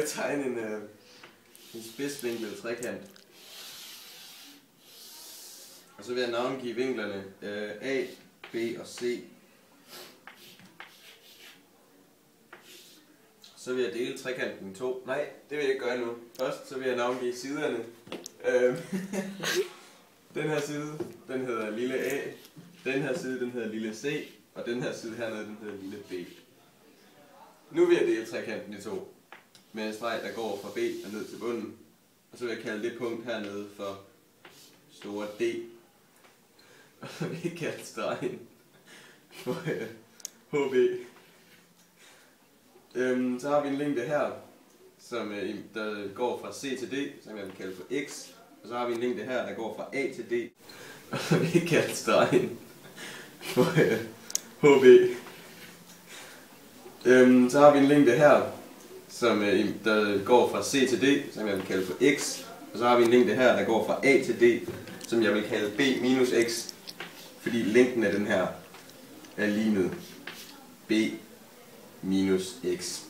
jeg tegne en spidsvinklet trekant. Og så vil jeg navngive vinklerne A, B og C. Så vil jeg dele trekanten i to. Nej, det vil jeg ikke gøre nu. Først så vil jeg navngive siderne. Den her side, den hedder lille A. Den her side, den hedder lille C. Og den her side hernede, den hedder lille B. Nu vil jeg dele trekanten i to. Med en streg, der går fra B og ned til bunden. Og så vil jeg kalde det punkt hernede for store D. Og så vil jeg kalde stregen for HB. Så har vi en længde her, som der går fra C til D, som jeg vil kalde for X. Og så har vi en længde her, der går fra A til D. Og så vil jeg kalde stregen for HB. Så har vi en længde her, som der går fra C til D, som jeg vil kalde for X. Og så har vi en længde her, der går fra A til D, som jeg vil kalde B minus X. Fordi længden af den her er lig med B minus X.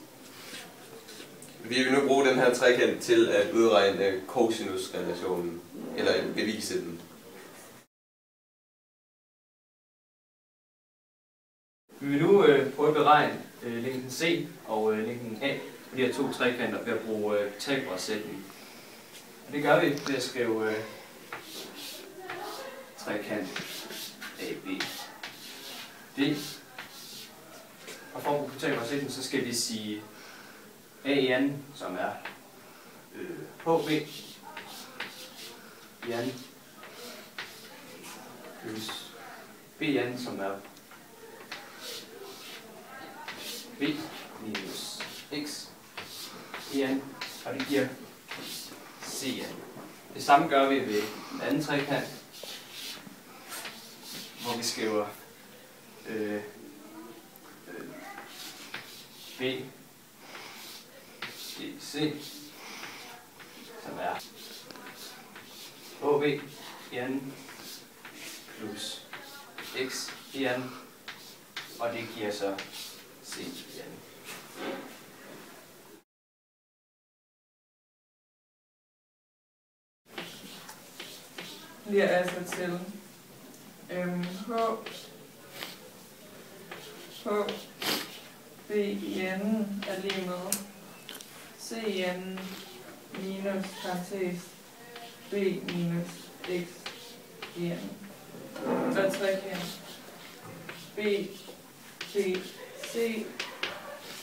Vi vil nu bruge den her trekant til at udregne cosinusrelationen, eller at bevise den. Vi vil nu prøve at beregne længden C og længden A på de her to trekanter ved at bruge Pythagoras-sætning. Og det gør vi ved at skrive trekant AB D. Og for at bruge Pythagoras-sætning, så skal vi sige AN, som er HB, Jan, plus BN, som er B minus X en, og det giver Cn. Det samme gør vi ved den anden trekant, hvor vi skriver B C, som er HB en plus X en, og det giver så C en. Bliver altså til B i anden er lige med C i anden minus parentes B minus X i anden. Og trekant B, C, C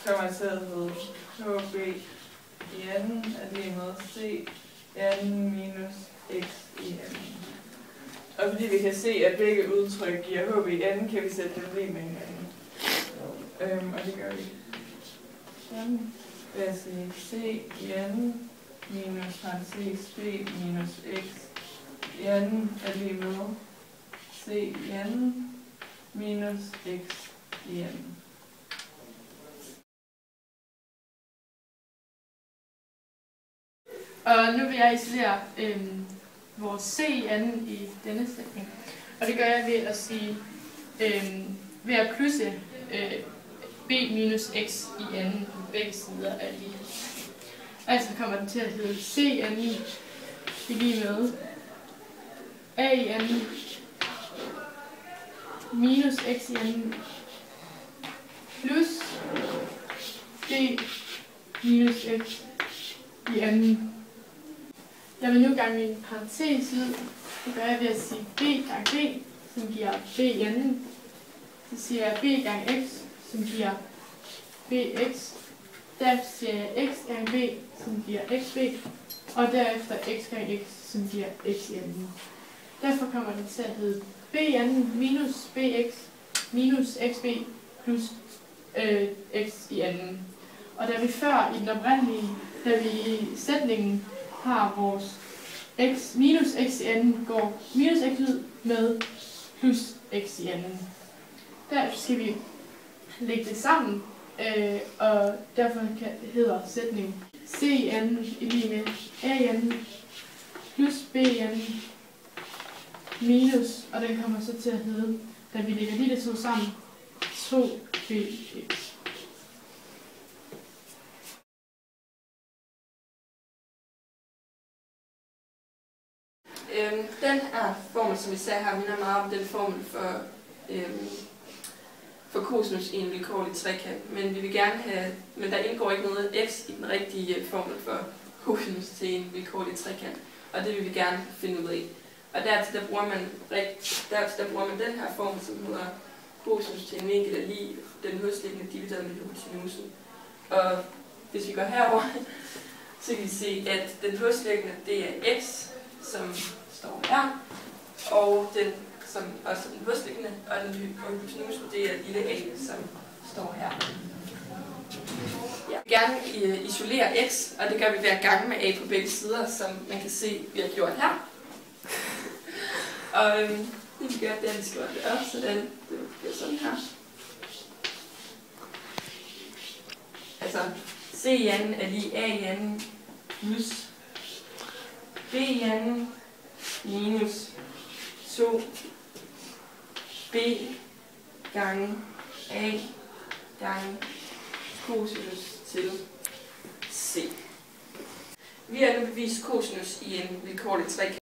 kommer til at hedde HB i anden er lige med C i anden minus X i anden. Og fordi vi kan se, at begge udtryk giver HB i anden, kan vi sætte dem lige med hinanden. Og det gør vi. Sådan. Ved at sige C i anden minus parentes B minus X i anden er lige med C i anden minus X i anden. Og nu vil jeg isolere vores C i anden i denne sætning. Og det gør jeg ved at sige, ved at plusse B minus X i anden på begge sider af lige. Altså kommer den til at hedde C i anden i lige med A i anden minus X i anden plus B minus X i anden. Jeg vil nu gange en parentes ud. Det gør jeg ved at sige B gange B, som giver B i anden. Så siger jeg B gange X, som giver BX. Derefter siger jeg X gange B, som giver XB. Og derefter X gange X, som giver X i anden. Derfor kommer den til at hedde B i anden minus BX minus XB plus X i anden. Og da vi før i den oprindelige, da vi i sætningen har vores x minus x i anden, går minus x ud med plus x i anden. Derefter skal vi lægge det sammen, og derfor hedder sætningen c i anden i lige med a i anden plus b i anden minus, og den kommer så til at hedde, da vi lægger de to sammen, 2bx. Den her formel, som vi ser her, minder meget om den formel for cosinus i en vilkårlig trekant, men vi vil gerne have, men der indgår ikke noget x i den rigtige formel for cosinus til en vilkårlig trekant, og det vil vi gerne finde ud af. Og dertil der bruger man den her formel, som hedder cosinus til en vinkel er lig den højtliggende divideret med hypotenusen. Og hvis vi går herover, så kan vi se, at den højtliggende det er x, som står her, og den som også er den højtliggende, og den hypotenusen det er lille a, som står her. Jeg vil gerne isolere x, og det gør vi ved at gange med a på begge sider, som man kan se, vi har gjort her. Og det vi gør, det er, at vi skriver det op, sådan det bliver sådan her. Altså, c i anden er lige a i anden plus b i anden minus 2 b gange a gange cosinus til c. Vi har nu bevist cosinus i en vilkårlig trekant.